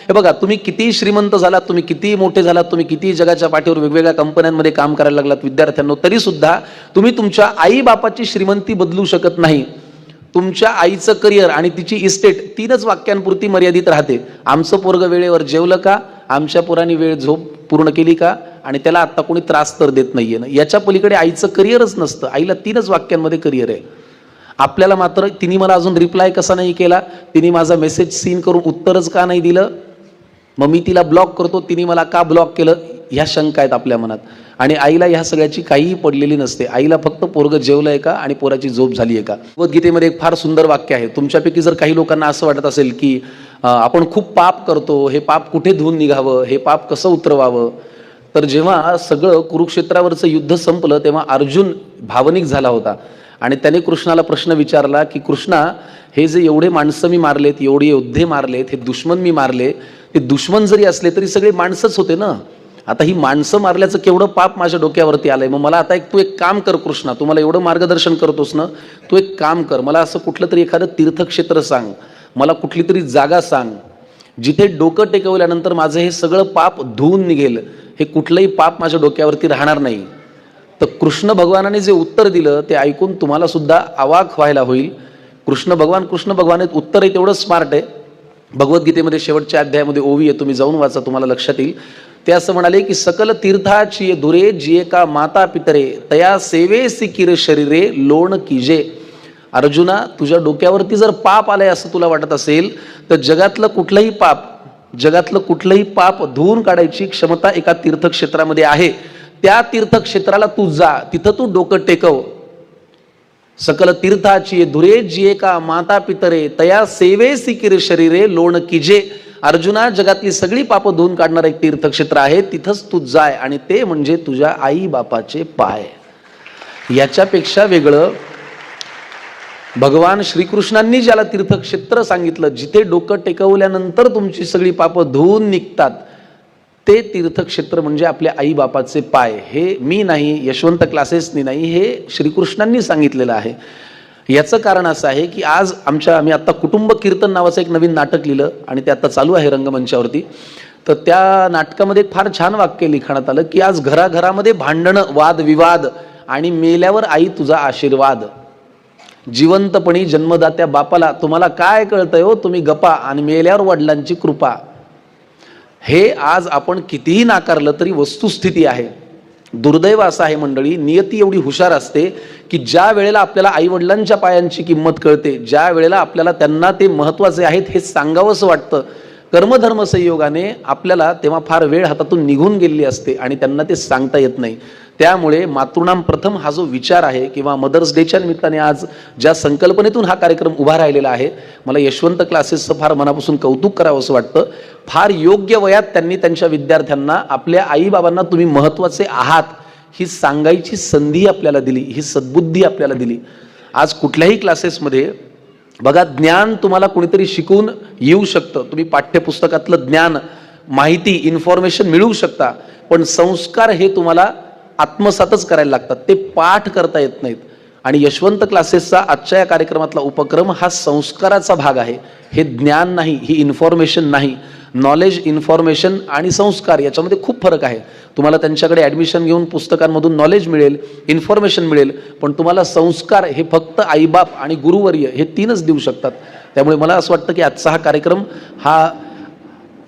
हे बघा, तुम्ही किती श्रीमंत झालात, तुम्ही किती मोठे झालात, तुम्ही किती जगाच्या पाठीवर वेगवेगळ्या कंपन्यांमध्ये काम करायला लागलात विद्यार्थ्यांनो, तरी सुद्धा तुम्ही तुमच्या आई बापाची श्रीमंती बदलू शकत नाही. तुमच्या आईचं करिअर आणि तिची इस्टेट 3च वाक्यांपुरती मर्यादित राहते. आमचं पोरगं वेळेवर जेवलं का, आमच्या पोरांनी वेळ झोप पूर्ण केली का, आणि त्याला आत्ता कोणी त्रास तर देत नाहीये ना. याच्या पलीकडे आईचं करिअरच नसतं. आईला 3च वाक्यांमध्ये करिअर आहे. आपल्याला मात्र तिने मला अजून रिप्लाय कसा नाही केला, तिने माझा मेसेज सीन करून उत्तरच का नाही दिलं, मग मी तिला ब्लॉक करतो, तिने मला का ब्लॉक केलं, ह्या शंका आहेत आपल्या मनात. आणि आईला ह्या सगळ्याची काहीही पडलेली नसते. आईला फक्त पोरगं जेवलंय का आणि पोराची झोप झाली आहे का. भगवद्गीतेमध्ये एक फार सुंदर वाक्य आहे. तुमच्यापैकी जर काही लोकांना असं वाटत असेल की आपण खूप पाप करतो, हे पाप कुठे धुवून निघावं, हे पाप कसं उतरवावं, तर जेव्हा सगळं कुरुक्षेत्रावरचं युद्ध संपलं तेव्हा अर्जुन भावनिक झाला होता आणि त्याने कृष्णाला प्रश्न विचारला की कृष्णा, हे जे एवढे माणसं मी मारलेत, एवढे योद्धे मारलेत, हे दुश्मन मी मारले, ते दुश्मन जरी असले तरी सगळे माणसंच होते ना. आता ही माणसं मारल्याचं केवढं पाप माझ्या डोक्यावरती आलंय. मग मला आता तू एक काम कर कृष्णा, तू मला एवढं मार्गदर्शन करतोस ना, तू एक काम कर, मला असं कुठलं तरी एखादं तीर्थक्षेत्र सांग, मला कुठली तरी जागा सांग जिथे डोकं टेकवल्यानंतर माझं हे सगळं पाप धुवून निघेल, हे कुठलंही पाप माझ्या डोक्यावरती राहणार नाही. तर कृष्ण भगवानाने जे उत्तर दिलं ते ऐकून तुम्हाला सुद्धा अवाक व्हायला होईल. कृष्ण भगवान उत्तर आहे तेवढं स्मार्ट आहे. भगवद्गीतेमध्ये शेवटच्या अध्यायामध्ये ओवी आहे, तुम्ही जाऊन वाचा, तुम्हाला लक्षात येईल. ते असं म्हणाले की सकल तीर्थाची दुरे जिये का माता पितरे तया सेवेसी किर शरीरे लोण कीजे. अर्जुना, तुझ्या डोक्यावरती जर पाप आलंय असं तुला वाटत असेल तर जगातलं कुठलंही पाप धुवून काढायची क्षमता एका तीर्थक्षेत्रामध्ये आहे. त्या तीर्थक्षेत्राला तू जा, तिथं तू डोकं टेकव. सकल तीर्थाची धुरे जिये का माता पितरे तया सेवेसी किर शरीरे लोण कीजे. अर्जुना, जगातली सगळी पापं धुवून काढणार एक तीर्थक्षेत्र आहे, तिथंच तू जाय, आणि ते म्हणजे तुझ्या आई बापाचे पाय. याच्यापेक्षा वेगळं भगवान श्रीकृष्णांनी ज्याला तीर्थक्षेत्र सांगितलं, जिथे डोकं टेकवल्यानंतर तुमची सगळी पापं धुवून निघतात, ते तीर्थक्षेत्र म्हणजे आपल्या आई बापाचे पाय. हे मी नाही, यशवंत क्लासेसनी नाही, हे श्रीकृष्णांनी सांगितलेलं आहे. याचं कारण असं आहे की आज आम्ही आता कुटुंब कीर्तन नावाचं एक नवीन नाटक लिहिलं आणि ते आता चालू आहे रंगमंचावरती. तर त्या नाटकामध्ये फार छान वाक्य लिखाणात आलं की आज घराघरामध्ये भांडणं, वादविवाद, आणि मेल्यावर आई तुझा आशीर्वाद. जिवंतपणी जन्मदात्या बापाला तुम्हाला काय कळतंय हो, तुम्ही गप्पा, आणि मेल्यावर वडिलांची कृपा. हे आज आपण कितीही नाकारलं तरी वस्तुस्थिती आहे. दुर्दैव असं आहे मंडळी, नियती एवढी हुशार असते की ज्या वेळेला आपल्याला आई वडिलांच्या पायांची किंमत कळते, ज्या वेळेला आपल्याला त्यांना ते महत्त्वाचे आहेत हे सांगावंसं वाटतं, कर्मधर्म संयोगाने आपल्याला तेव्हा फार वेळ हातातून निघून गेलेली असते आणि त्यांना ते सांगता येत नाही. त्यामुळे मातृनाम प्रथम हा जो विचार आहे, किंवा मदर्स डेच्या निमित्ताने आज ज्या संकल्पनेतून हा कार्यक्रम उभा राहिलेला आहे, मला यशवंत क्लासेसचं फार मनापासून कौतुक करावं असं वाटतं. फार योग्य वयात त्यांनी त्यांच्या विद्यार्थ्यांना आपल्या आईबाबांना तुम्ही महत्त्वाचे आहात ही सांगायची संधी आपल्याला दिली, ही सद्बुद्धी आपल्याला दिली. आज कुठल्याही क्लासेसमध्ये बघा, ज्ञान तुम्हाला कोणीतरी शिकवून येऊ शकतं, तुम्ही पाठ्यपुस्तकातलं ज्ञान, माहिती, इन्फॉर्मेशन मिळवू शकता, पण संस्कार हे तुम्हाला आत्मसातच करायला लागतात, ते पाठ करता येत नाहीत. आणि यशवंत क्लासेसचा आजच्या या कार्यक्रमातला उपक्रम हा संस्काराचा भाग आहे. हे ज्ञान नाही, ही इन्फॉर्मेशन नाही. नॉलेज, इन्फॉर्मेशन आणि संस्कार याच्यामध्ये खूप फरक आहे. तुम्हाला त्यांच्याकडे ॲडमिशन घेऊन पुस्तकांमधून नॉलेज मिळेल, इन्फॉर्मेशन मिळेल, पण तुम्हाला संस्कार हे फक्त आईबाप आणि गुरुवर्य हे 3च देऊ शकतात. त्यामुळे मला असं वाटतं की आजचा हा कार्यक्रम हा,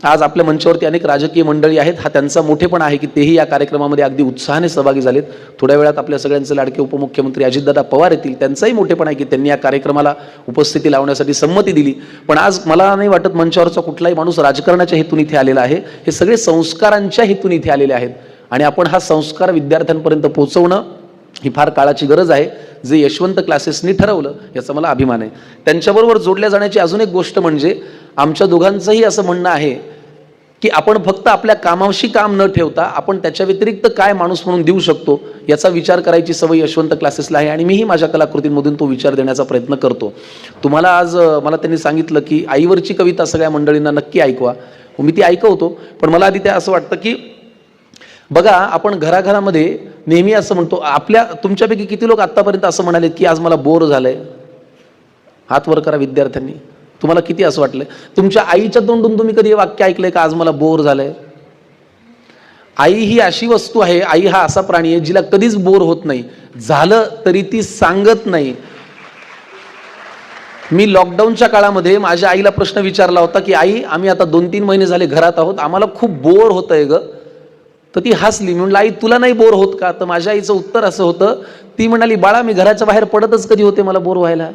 आज आपल्या मंचावरती अनेक राजकीय मंडळी आहेत, हा त्यांचा मोठेपणा आहे की तेही या कार्यक्रमामध्ये अगदी उत्साहाने सहभागी झालेत. थोड्या वेळात आपल्या सगळ्यांचे लाडके उपमुख्यमंत्री अजितदादा पवार येतील, त्यांचाही मोठेपणा आहे की त्यांनी या कार्यक्रमाला उपस्थिती लावण्यासाठी संमती दिली. पण आज मला नाही वाटत मंचावरचा कुठलाही माणूस राजकारणाच्या हेतून इथे आलेला आहे. हे सगळे संस्कारांच्या हेतून इथे आलेले आहेत आणि आपण हा संस्कार विद्यार्थ्यांपर्यंत पोहोचवणं ही फार काळाची गरज आहे. जे यशवंत क्लासेसनी ठरवलं याचा मला अभिमान आहे. त्यांच्याबरोबर जोडल्या जाण्याची अजून एक गोष्ट म्हणजे आमच्या दोघांचंही असं म्हणणं आहे की आपण फक्त आपल्या कामाशी काम न ठेवता आपण त्याच्या व्यतिरिक्त काय माणूस म्हणून देऊ शकतो याचा विचार करायची सवय यशवंत क्लासेसला आहे आणि मीही माझ्या कलाकृतींमधून तो विचार देण्याचा प्रयत्न करतो. तुम्हाला आज मला त्यांनी सांगितलं की आईवरची कविता सगळ्या मंडळींना नक्की ऐकवा. मी ती ऐकवतो, पण मला आधी ते असं वाटतं की बघा, आपण घराघरामध्ये नेहमी असं म्हणतो, तुमच्यापैकी किती लोक आत्तापर्यंत असं म्हणाले की आज मला बोर झालंय? हात वर करा विद्यार्थ्यांनी. तुम्हाला किती असं वाटलंय? तुमच्या आईच्या तोंडून तुम्ही कधी हे वाक्य ऐकलंय का, आज मला बोर झालंय? आई ही अशी वस्तू आहे, आई हा असा प्राणी आहे जिला कधीच बोर होत नाही. झालं तरी ती सांगत नाही. मी लॉकडाऊनच्या काळामध्ये माझ्या आईला प्रश्न विचारला होता की आई, आम्ही आता 2-3 महिने झाले घरात आहोत, आम्हाला खूप बोर होतंय ग. तर ती हसली. मी म्हणलं आई तुला नाही बोर होत का? तर माझ्या आईचं उत्तर असं होतं, ती म्हणाली बाळा मी घराच्या बाहेर पडतच कधी होते मला बोर व्हायला.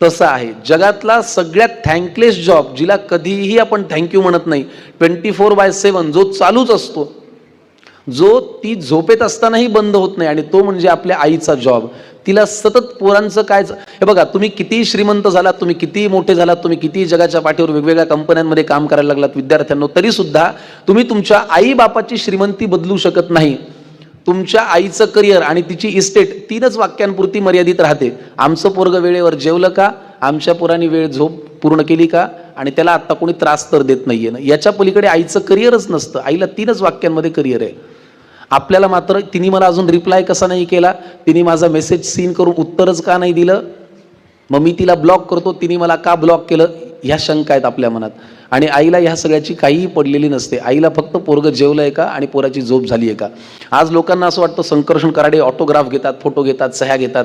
तसं आहे जगातला सगळ्यात थँकलेस जॉब, जिला कधीही आपण थँक्यू म्हणत नाही, 24/7 जो चालूच असतो, जो ती झोपेत असतानाही बंद होत नाही, आणि तो म्हणजे आपल्या आईचा जॉब. तिला सतत पोरांचं काय, हे बघा, तुम्ही किती श्रीमंत झालात, तुम्ही किती मोठे झालात, तुम्ही किती जगाच्या पाठीवर वेगवेगळ्या कंपन्यांमध्ये काम करायला लागलात विद्यार्थ्यांनो, तरी सुद्धा तुम्ही तुमच्या आई बापाची श्रीमंती बदलू शकत नाही. तुमच्या आईचं करिअर आणि तिची इस्टेट 3च वाक्यांपुरती मर्यादित राहते. आमचं पोरग वेळेवर जेवलं का, आमच्या पोरांनी वेळ झोप पूर्ण केली का, आणि त्याला आत्ता कोणी त्रास तर देत नाहीये ना. याच्या पलीकडे आईचं करिअरच नसतं. आईला 3च वाक्यांमध्ये करिअर आहे. आपल्याला मात्र तिने मला अजून रिप्लाय कसा नाही केला, तिने माझा मेसेज सीन करून उत्तरच का नाही दिलं, मग मी तिला ब्लॉक करतो, तिने मला का ब्लॉक केलं, ह्या शंका आहेत आपल्या मनात. आणि आईला ह्या सगळ्याची काहीही पडलेली नसते. आईला फक्त पोरग जेवलंय का आणि पोराची झोप झाली आहे का. आज लोकांना असं वाटतं संकर्षण कराडे ऑटोग्राफ घेतात, फोटो घेतात, सह्या घेतात.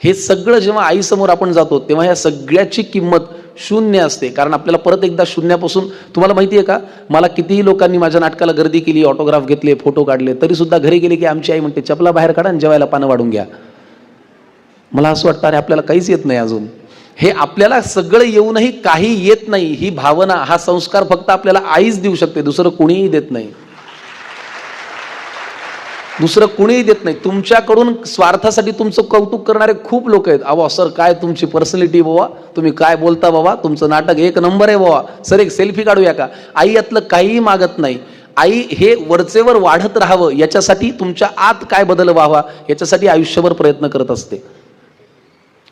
हे सगळं जेव्हा आईसमोर आपण जातो तेव्हा ह्या सगळ्याची किंमत शून्य असते. कारण आपल्याला परत एकदा शून्यापासून, तुम्हाला माहिती आहे का, मला कितीही लोकांनी माझ्या नाटकाला गर्दी केली, ऑटोग्राफ घेतले, फोटो काढले, तरी सुद्धा घरी गेले की आमची आई म्हणते चपला बाहेर काढा आणि जेवायला पानं वाढून घ्या. मला असं वाटतं अरे आपल्याला काहीच येत नाही अजून. हे आपल्याला सगळं येऊनही काही येत नाही, ही भावना, हा संस्कार फक्त आपल्याला आईच देऊ शकते, दुसरं कुणीही देत नाही. दुसरं कुणीही देत नाही. तुमच्याकडून स्वार्थासाठी तुमचं कौतुक करणारे खूप लोक आहेत. अहो सर काय तुमची पर्सनॅलिटी बाबा, तुम्ही काय बोलता बाबा, तुमचं नाटक 1 नंबर आहे बाबा, सर एक सेल्फी काढूया का. आई यातलं काहीही मागत नाही. आई हे वरचेवर वाढत राहावं याच्यासाठी, तुमच्या आत काय बदल व्हावा याच्यासाठी आयुष्यभर प्रयत्न करत असते.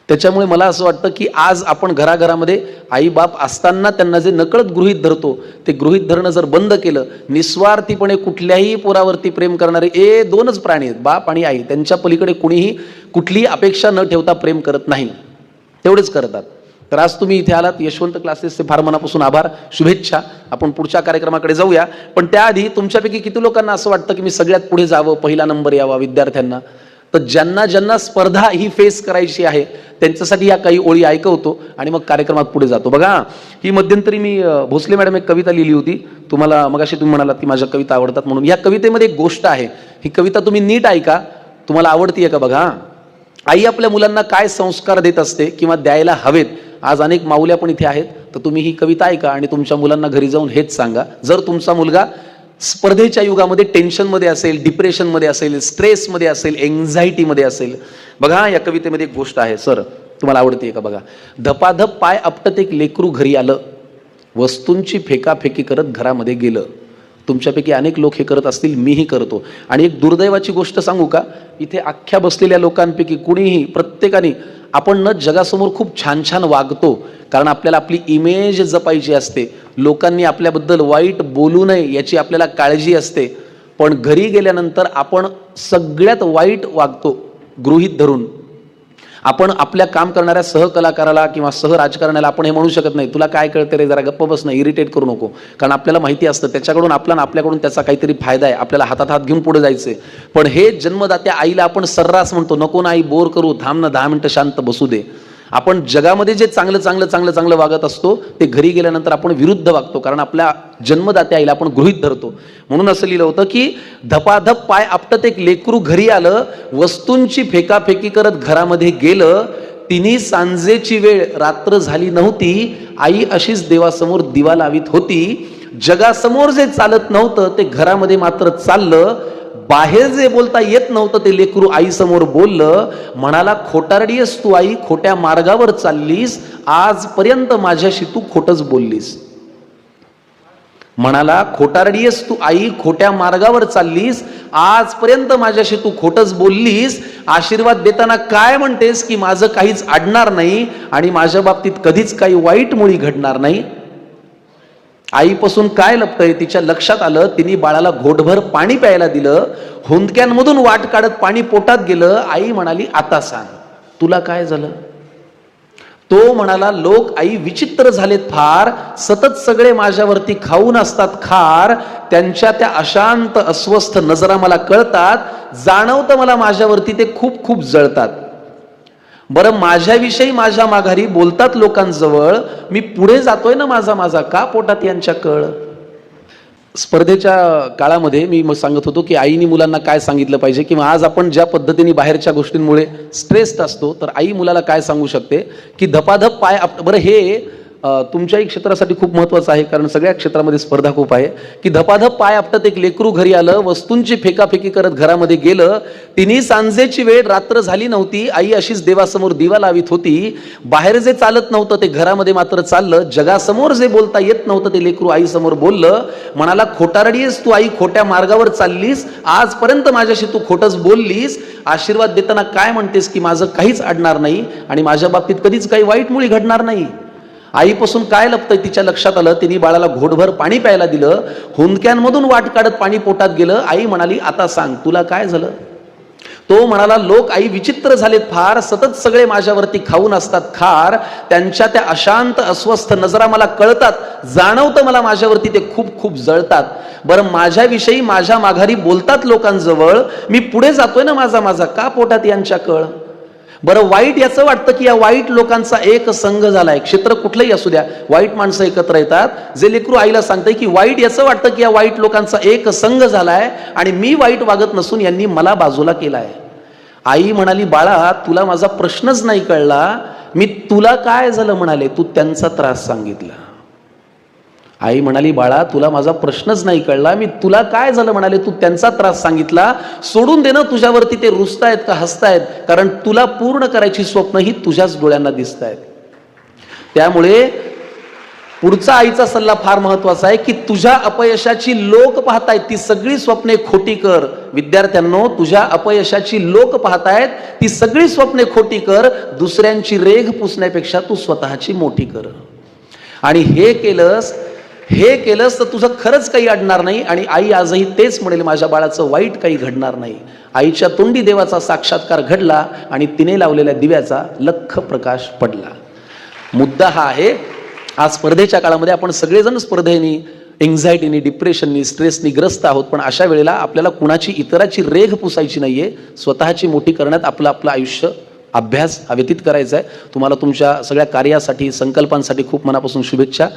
त्याच्यामुळे मला असं वाटतं की आज आपण घराघरामध्ये आई बाप असताना त्यांना जे नकळत गृहीत धरतो, ते गृहीत धरणं जर बंद केलं, निस्वार्थीपणे कुठल्याही पोरावरती प्रेम करणारे 2च प्राणी आहेत, बाप आणि आई. त्यांच्या पलीकडे कुणीही कुठलीही अपेक्षा न ठेवता प्रेम करत नाही, तेवढेच करतात. तर आज तुम्ही इथे आलात, यशवंत क्लासेसचे फार मनापासून आभार, शुभेच्छा. आपण पुढच्या कार्यक्रमाकडे जाऊया, पण त्याआधी तुमच्यापैकी किती लोकांना असं वाटतं की मी सगळ्यात पुढे जावं, पहिला नंबर यावा विद्यार्थ्यांना. तर ज्यांना ज्यांना स्पर्धा ही फेस करायची आहे त्यांच्यासाठी या काही ओळी ऐकवतो आणि मग कार्यक्रमात पुढे जातो. बघा, ही मध्यंतरी मी भोसले मॅडम एक कविता लिहिली होती. तुम्हाला मगाशी तुम्ही म्हणालात की माझ्या कविता आवडतात म्हणून. या कवितेमध्ये एक गोष्ट आहे, ही कविता तुम्ही नीट ऐका, तुम्हाला आवडतीये का बघा. आई आपल्या मुलांना काय संस्कार देत असते किंवा द्यायला हवेत. आज अनेक माऊल्या पण इथे आहेत, तर तुम्ही ही कविता ऐका आणि तुमच्या मुलांना घरी जाऊन हेच सांगा. जर तुमचा मुलगा स्पर्धेच्या युगामध्ये टेन्शनमध्ये असेल, डिप्रेशनमध्ये असेल, स्ट्रेसमध्ये असेल, एन्झायटीमध्ये असेल. बघा, या कवितेमध्ये एक गोष्ट आहे, सर तुम्हाला आवडते का बघा. धपाधप पाय आपटत एक लेकरू घरी आलं, वस्तूंची फेकाफेकी करत घरामध्ये गेलं. तुमच्यापैकी अनेक लोक हे करत असतील, मीही करतो. आणि एक दुर्दैवाची गोष्ट सांगू का, इथे अख्ख्या बसलेल्या लोकांपैकी कुणीही, प्रत्येकाने आपण न जगासमोर खूप छान छान वागतो, कारण आपल्याला आपली इमेज जपायची असते, लोकांनी आपल्याबद्दल वाईट बोलू नये याची आपल्याला काळजी असते. पण घरी गेल्यानंतर आपण सगळ्यात वाईट वागतो गृहीत धरून. आपण आपल्या काम करणाऱ्या सहकलाकाराला किंवा सहराजकारण्याला आपण हे म्हणू शकत नाही, तुला काय कळते रे, जरा गप्प बस ना, इरिटेट करू नको. कारण आपल्याला माहिती असतं त्याच्याकडून आपल्याकडून त्याचा काहीतरी फायदा आहे, आपल्याला हातात हात घेऊन पुढे जायचंय. पण हे जन्मदात्या आईला आपण सर्रास म्हणतो, नको ना आई, बोर करू, थांब ना 10 मिनिटं शांत बसू दे. आपण जगामध्ये जे चांगलं वागत असतो ते घरी गेल्यानंतर आपण विरुद्ध वागतो, कारण आपल्या जन्मदात्या आईला आपण गृहीत धरतो. म्हणून असं लिहिलं होतं की धपाधप पाय आपटत एक लेकरू घरी आलं, वस्तूंची फेकाफेकी करत घरामध्ये गेलं, तिन्ही सांजेची वेळ रात्र झाली नव्हती, आई अशीच देवासमोर दिवा लावित होती. जगासमोर जे चालत नव्हतं ते घरामध्ये मात्र चाललं. बाहेर जे बोलता येत नव्हतं ते लेकरू आई समोर बोललं. म्हणाला, खोटारडीस तू आई, खोट्या मार्गावर चाललीस, आजपर्यंत माझ्याशी तू खोटच बोललीस. म्हणाला, खोटारडीस तू आई, खोट्या मार्गावर चाललीस, आजपर्यंत माझ्याशी तू खोटच बोललीस. आशीर्वाद देताना काय म्हणतेस की माझं काहीच अडणार नाही आणि माझ्या बाबतीत कधीच काही वाईट मुळी घडणार नाही. आईपासून काय लपतंय तिच्या लक्षात आलं. तिने बाळाला घोटभर पाणी प्यायला दिलं, हुंदक्यांमधून वाट काढत पाणी पोटात गेलं. आई म्हणाली, आता सांग तुला काय झालं. तो म्हणाला, लोक आई विचित्र झालेत फार, सतत सगळे माझ्यावरती खाऊन असतात खार, त्यांच्या त्या अशांत अस्वस्थ नजरा मला कळतात, जाणवतं मला माझ्यावरती ते खूप खूप जळतात. बरं, माझ्याविषयी माझ्या माघारी बोलतात लोकांजवळ, मी पुढे जातोय ना माझा माझा, का पोटात यांच्या कळ. स्पर्धेच्या काळामध्ये मी मग सांगत होतो की आईनी मुलांना काय सांगितलं पाहिजे, किंवा आज आपण ज्या पद्धतीने बाहेरच्या गोष्टींमुळे स्ट्रेस्ड असतो, तर आई मुलाला काय सांगू शकते की धपाधप पाय बरं, हे तुमच्याही क्षेत्रासाठी खूप महत्त्वाचं आहे, कारण सगळ्या क्षेत्रामध्ये स्पर्धा खूप आहे, की धपाधप पाय आपटत एक लेकरू घरी आलं, वस्तूंची फेकाफेकी करत घरामध्ये गेलं, तिन्ही सांजेची वेळ, रात्र झाली नव्हती, आई अशीच देवासमोर दिवा लावित होती. बाहेर जे चालत नव्हतं ते घरामध्ये मात्र चाललं, जगासमोर जे बोलता येत नव्हतं ते लेकरू आईसमोर बोललं. म्हणाला, खोटारडी आहेस तू आई, खोट्या मार्गावर चाललीस, आजपर्यंत माझ्याशी तू खोटंच बोललीस, आशीर्वाद देताना काय म्हणतेस की माझं काहीच अडणार नाही आणि माझ्या बाबतीत कधीच काही वाईट मुळी घडणार नाही. आईपासून काय लपतंय तिच्या लक्षात आलं. तिने बाळाला घोटभर पाणी प्यायला दिलं, हुंदक्यांमधून वाट काढत पाणी पोटात गेलं. आई म्हणाली, आता सांग तुला काय झालं. तो म्हणाला, लोक आई विचित्र झालेत फार, सतत सगळे माझ्यावरती खाऊन असतात खार, त्यांच्या त्या अशांत अस्वस्थ नजरा मला कळतात, जाणवतं मला माझ्यावरती ते खूप खूप जळतात. बरं, माझ्याविषयी माझ्या माघारी बोलतात लोकांजवळ, मी पुढे जातोय ना माझा माझा, का पोटात यांच्या कळ. बरं, वाईट याचं वाटतं की या वाईट लोकांचा एक संघ झालाय. क्षेत्र कुठलंही असू द्या, वाईट माणसं एकत्र येतात. जे लेकरू आईला सांगतंय की वाईट याचं वाटतं की या वाईट लोकांचा एक संघ झालाय आणि मी वाईट वागत नसून यांनी मला बाजूला केलाय. आई म्हणाली, बाळा तुला माझा प्रश्नच नाही कळला, मी तुला काय झालं म्हणाले, तू त्यांचा त्रास सांगितला. आई म्हणाली, बाळा तुला माझा प्रश्नच नाही कळला, मी तुला काय झालं म्हणाले, तू त्यांचा त्रास सांगितला. सोडून दे ना तुझ्यावरती ते रुसतायत का हसतायत, कारण तुला पूर्ण करायची स्वप्न ही तुझ्याच डोळ्यांना दिसतायत. त्यामुळे पुढचा आईचा सल्ला फार महत्वाचा आहे की तुझ्या अपयशाची लोक पाहतायत ती सगळी स्वप्ने खोटी कर. विद्यार्थ्यांनो, तुझ्या अपयशाची लोक पाहतायत ती सगळी स्वप्ने खोटी कर, दुसऱ्यांची रेघ पुसण्यापेक्षा तू स्वतःची मोठी कर. आणि हे केलंस तर तुझं खरंच काही अडणार नाही. आणि आई आजही तेच म्हणेल, माझ्या बाळाचं वाईट काही घडणार नाही. आईच्या तोंडी देवाचा साक्षात्कार घडला आणि तिने लावलेल्या दिव्याचा लख प्रकाश पडला. मुद्दा हा आहे, आज स्पर्धेच्या काळामध्ये आपण सगळेजण स्पर्धेनी, एन्झायटीनी, डिप्रेशननी, स्ट्रेसनी ग्रस्त आहोत. पण अशा वेळेला आपल्याला कुणाची इतराची रेघ पुसायची नाहीये, स्वतःची मोठी करण्यात आपलं आयुष्य अभ्यास व्यतीत करायचा आहे. तुम्हाला तुमच्या सगळ्या कार्यासाठी, संकल्पांसाठी खूप मनापासून शुभेच्छा.